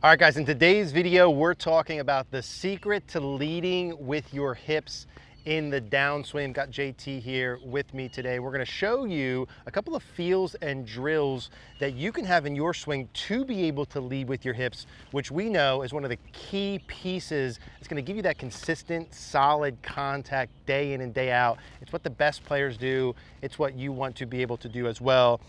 All right, guys, in today's video, we're talking about the secret to leading with your hips in the downswing. Got JT here with me today. We're going to show you a couple of feels and drills that you can have in your swing to be able to lead with your hips, which we know is one of the key pieces. It's going to give you that consistent, solid contact day in and day out. It's what the best players do. It's what you want to be able to do as well.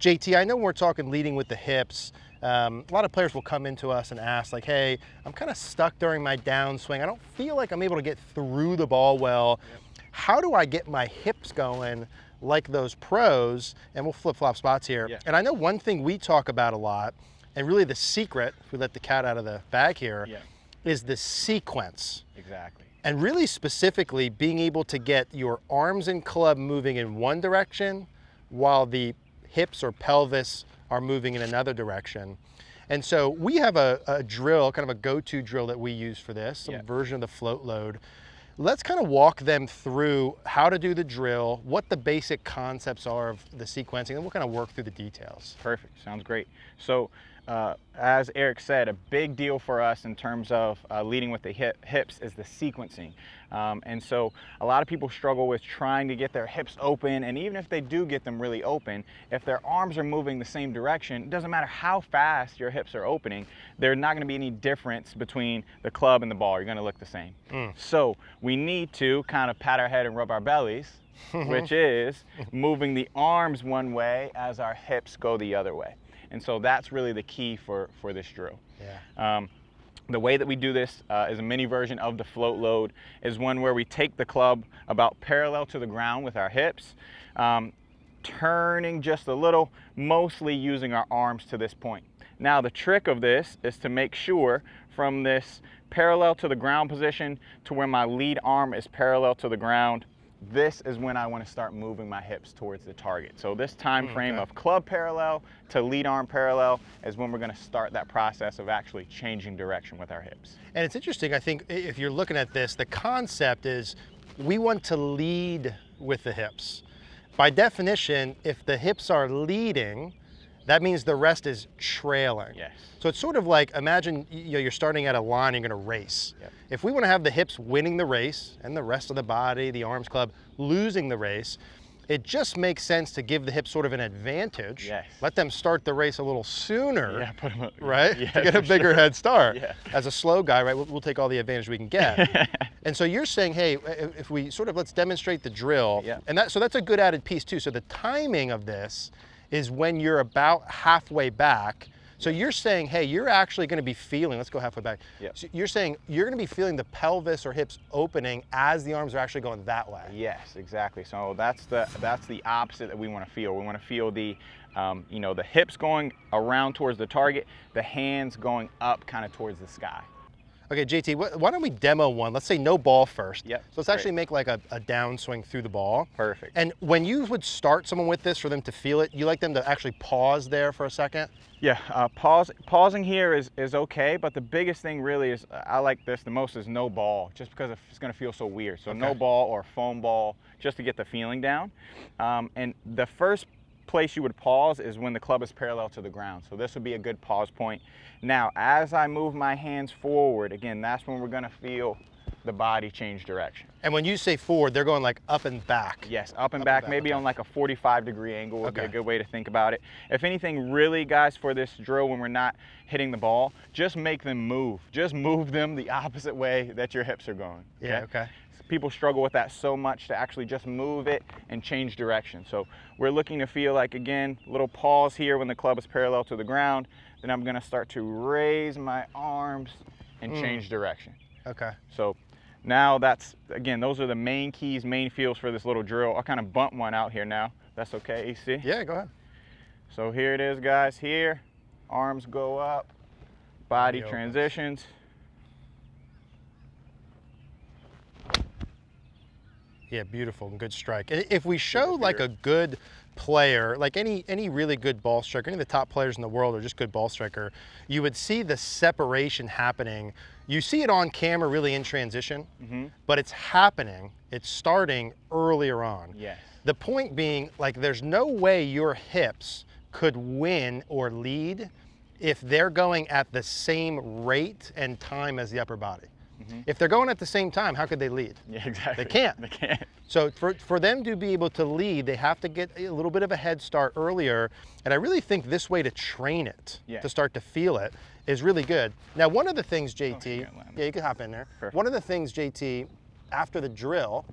JT, I know when we're talking leading with the hips, a lot of players will come into us and ask like, hey, I'm kind of stuck during my downswing. I don't feel like I'm able to get through the ball well. Yep. How do I get my hips going like those pros? And we'll flip-flop spots here. Yeah. And I know one thing we talk about a lot, and really the secret, if we let the cat out of the bag here, is the sequence. Exactly. And really specifically being able to get your arms and club moving in one direction while the hips or pelvis are moving in another direction. And so we have a drill, kind of a go-to drill that we use for this, some version of the float load. Let's kind of walk them through how to do the drill, what the basic concepts are of the sequencing, and we'll kind of work through the details. Perfect, sounds great. So as Eric said, a big deal for us in terms of leading with the hips is the sequencing. And so a lot of people struggle with trying to get their hips open, and even if they do get them really open, if their arms are moving the same direction, it doesn't matter how fast your hips are opening, there's not going to be any difference between the club and the ball. You're going to look the same. So we need to kind of pat our head and rub our bellies, which is moving the arms one way as our hips go the other way. And so that's really the key for this drill. Yeah. The way that we do this is a mini version of the float load, is one where we take the club about parallel to the ground with our hips, turning just a little, mostly using our arms to this point. Now the trick of this is to make sure from this parallel to the ground position to where my lead arm is parallel to the ground, this is when I want to start moving my hips towards the target. So this time frame of club parallel to lead arm parallel is when we're going to start that process of actually changing direction with our hips. And it's interesting, I think, if you're looking at this, the concept is we want to lead with the hips. By definition, if the hips are leading, that means the rest is trailing. Yes. So it's sort of like, imagine you're starting at a line, you're going to race. Yep. If we want to have the hips winning the race and the rest of the body, the arms club, losing the race, it just makes sense to give the hips sort of an advantage. Yes. Let them start the race a little sooner, put them up, right? Yeah, to get a bigger head start. Yeah. As a slow guy, right, we'll take all the advantage we can get. And so you're saying, hey, if we sort of, let's demonstrate the drill. Yeah. And so that's a good added piece too. So the timing of this is when you're about halfway back. So you're saying, hey, you're actually going to be feeling, let's go halfway back. Yep. So you're saying you're going to be feeling the pelvis or hips opening as the arms are actually going that way. Yes, exactly. So that's the opposite that we want to feel. We want to feel the, the hips going around towards the target, the hands going up kind of towards the sky. Okay, JT, why don't we demo one? Let's say no ball first. Yep. So let's actually make like a downswing through the ball. Perfect. And when you would start someone with this for them to feel it, you like them to actually pause there for a second? Yeah, pausing here is okay, but the biggest thing really is, I like this the most, is no ball, just because it's going to feel so weird. So no ball or foam ball, just to get the feeling down. And the first place you would pause is when the club is parallel to the ground. So this would be a good pause point. Now, as I move my hands forward, again, that's when we're going to feel the body change direction. And when you say forward, they're going like up and back. Yes, up and back, maybe on like a 45-degree angle would be a good way to think about it. If anything, really, guys, for this drill, when we're not hitting the ball, just make them move. Just move them the opposite way that your hips are going. Yeah, okay. People struggle with that so much, to actually just move it and change direction. So we're looking to feel like, again, little pause here when the club is parallel to the ground. Then I'm going to start to raise my arms and change direction. Okay. So now that's, again, those are the main keys, main feels for this little drill. I'll kind of bump one out here now. That's okay, EC? Yeah, go ahead. So here it is, guys. Here, arms go up, body transitions. Yeah, beautiful and good strike. If we show like a good player, like any really good ball striker, any of the top players in the world are just good ball striker, you would see the separation happening. You see it on camera really in transition, but it's happening, it's starting earlier on. Yes. The point being, like, there's no way your hips could win or lead if they're going at the same rate and time as the upper body. If they're going at the same time, how could they lead? Yeah, exactly. They can't. They can't. So for them to be able to lead, they have to get a little bit of a head start earlier. And I really think this way to train it, to start to feel it, is really good. Now, one of the things, JT, yeah, you can hop in there. Perfect. One of the things, JT, after the drill,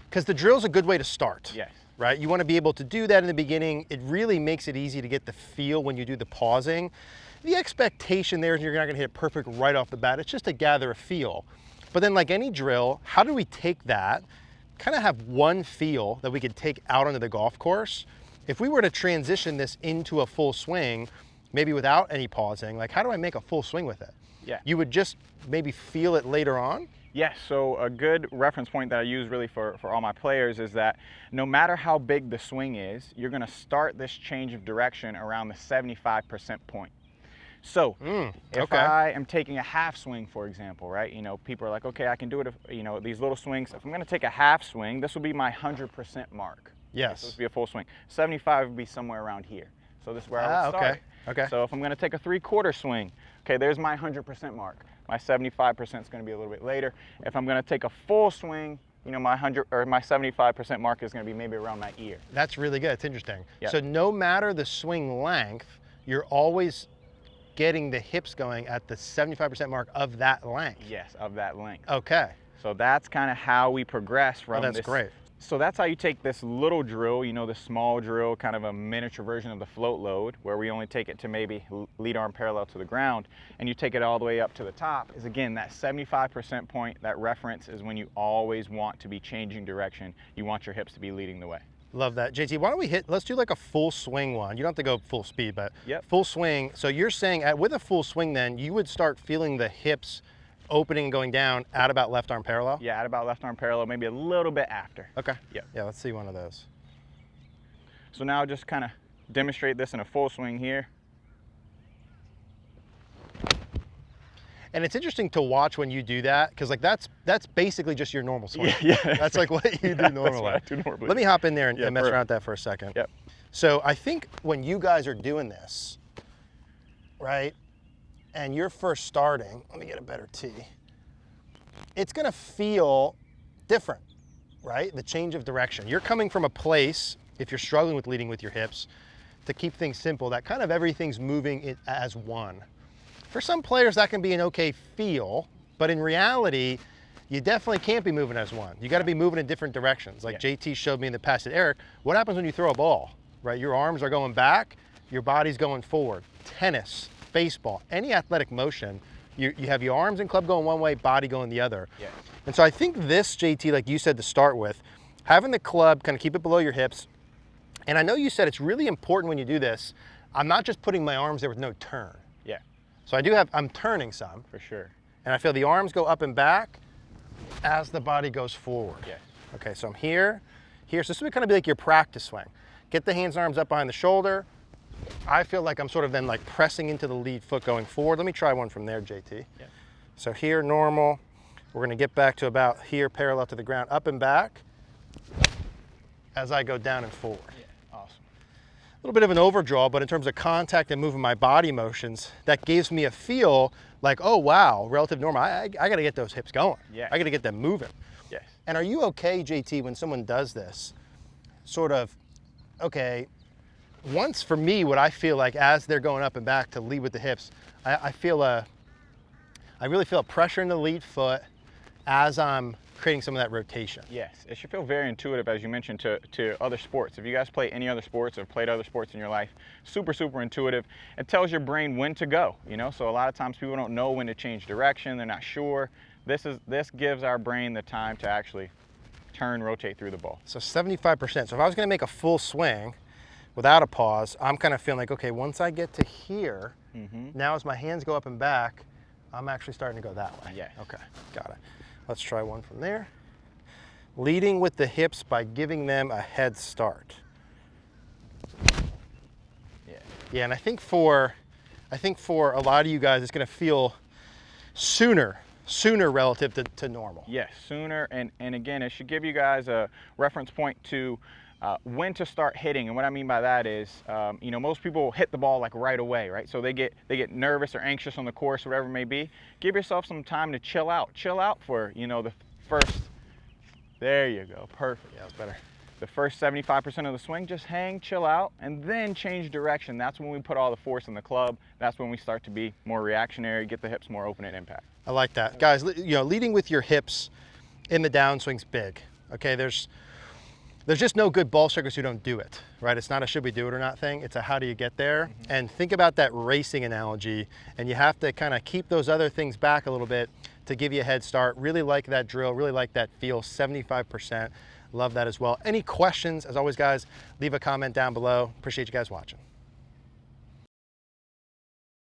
because the drill's a good way to start. Yes. Right? You want to be able to do that in the beginning. It really makes it easy to get the feel when you do the pausing. The expectation there is you're not going to hit it perfect right off the bat. It's just to gather a feel. But then like any drill, how do we take that, kind of have one feel that we could take out onto the golf course? If we were to transition this into a full swing, maybe without any pausing, like how do I make a full swing with it? Yeah. You would just maybe feel it later on? Yes, so a good reference point that I use really for all my players is that no matter how big the swing is, you're going to start this change of direction around the 75% point. So if I am taking a half swing, for example, right, you know, people are like, okay, I can do it, if, you know, these little swings. If I'm going to take a half swing, this will be my 100% mark. Yes. Okay, so this will be a full swing. 75 would be somewhere around here. So this is where I would start. Okay. So if I'm going to take a 3/4 swing, okay, there's my 100% mark. My 75% is going to be a little bit later. If I'm going to take a full swing, you know, my 75% mark is going to be maybe around my ear. That's really good. It's interesting. Yep. So no matter the swing length, you're always getting the hips going at the 75% mark of that length. Yes, of that length. Okay. So that's kind of how we progress from that's this. Great. So that's how you take this little drill, you know, the small drill, kind of a miniature version of the float load, where we only take it to maybe lead arm parallel to the ground, and you take it all the way up to the top, is again, that 75% point, that reference is when you always want to be changing direction. You want your hips to be leading the way. Love that. JT, why don't we let's do like a full swing one. You don't have to go full speed, but full swing. So you're saying with a full swing then, you would start feeling the hips opening and going down at about left arm parallel? Yeah, at about left arm parallel, maybe a little bit after. Okay. Yeah. Yeah, let's see one of those. So now just kind of demonstrate this in a full swing here. And it's interesting to watch when you do that, because like that's basically just your normal swing. Yeah. That's like what you do normally. That's what I do normally. Let me hop in there and mess around with that for a second. Yep. So I think when you guys are doing this, right, and you're first starting, let me get a better tee, it's gonna feel different, right? The change of direction. You're coming from a place, if you're struggling with leading with your hips, to keep things simple, that kind of everything's moving as one. For some players, that can be an okay feel, but in reality, you definitely can't be moving as one. You gotta be moving in different directions. Like JT showed me in the past at Eric, what happens when you throw a ball, right? Your arms are going back, your body's going forward. Tennis, baseball, any athletic motion, you have your arms and club going one way, body going the other. Yeah. And so I think this, JT, like you said to start with, having the club kind of keep it below your hips, and I know you said it's really important when you do this, I'm not just putting my arms there with no turn. Yeah. So I'm turning some. For sure. And I feel the arms go up and back as the body goes forward. Yeah. Okay, so I'm here. So this would kind of be like your practice swing. Get the hands and arms up behind the shoulder. I feel like I'm sort of then like pressing into the lead foot going forward. Let me try one from there, JT. Yeah. So here, normal. We're gonna get back to about here, parallel to the ground, up and back as I go down and forward. Yeah, awesome. A little bit of an overdraw, but in terms of contact and moving my body motions, that gives me a feel like, oh wow, relative normal. I gotta get those hips going. Yeah. I gotta get them moving. Yes. And are you okay, JT, when someone does this, sort of, okay, once for me, what I feel like as they're going up and back to lead with the hips, I really feel a pressure in the lead foot as I'm creating some of that rotation. Yes, it should feel very intuitive, as you mentioned, to other sports. If you guys play any other sports or played other sports in your life, super, super intuitive. It tells your brain when to go, you know? So a lot of times people don't know when to change direction, they're not sure. This gives our brain the time to actually turn, rotate through the ball. So 75%. So if I was gonna make a full swing without a pause, I'm kind of feeling like, okay, once I get to here, now as my hands go up and back, I'm actually starting to go that way. Yes. Okay, got it. Let's try one from there. Leading with the hips by giving them a head start. Yeah, and I think for a lot of you guys, it's gonna feel sooner relative to normal. Yes, sooner, and again, it should give you guys a reference point to when to start hitting. And what I mean by that is, you know, most people hit the ball like right away, right? So they get nervous or anxious on the course, whatever it may be. Give yourself some time to chill out. Chill out for, you know, the first, there you go, perfect. Yeah, that's better. The first 75% of the swing, just hang, chill out, and then change direction. That's when we put all the force in the club. That's when we start to be more reactionary, get the hips more open at impact. I like that. Guys, you know, leading with your hips in the downswing's big. Okay, there's just no good ball strikers who don't do it, right? It's not a should we do it or not thing. It's a how do you get there? And think about that racing analogy, and you have to kind of keep those other things back a little bit to give you a head start. Really like that drill, really like that feel, 75%. Love that as well. Any questions, as always, guys, leave a comment down below. Appreciate you guys watching.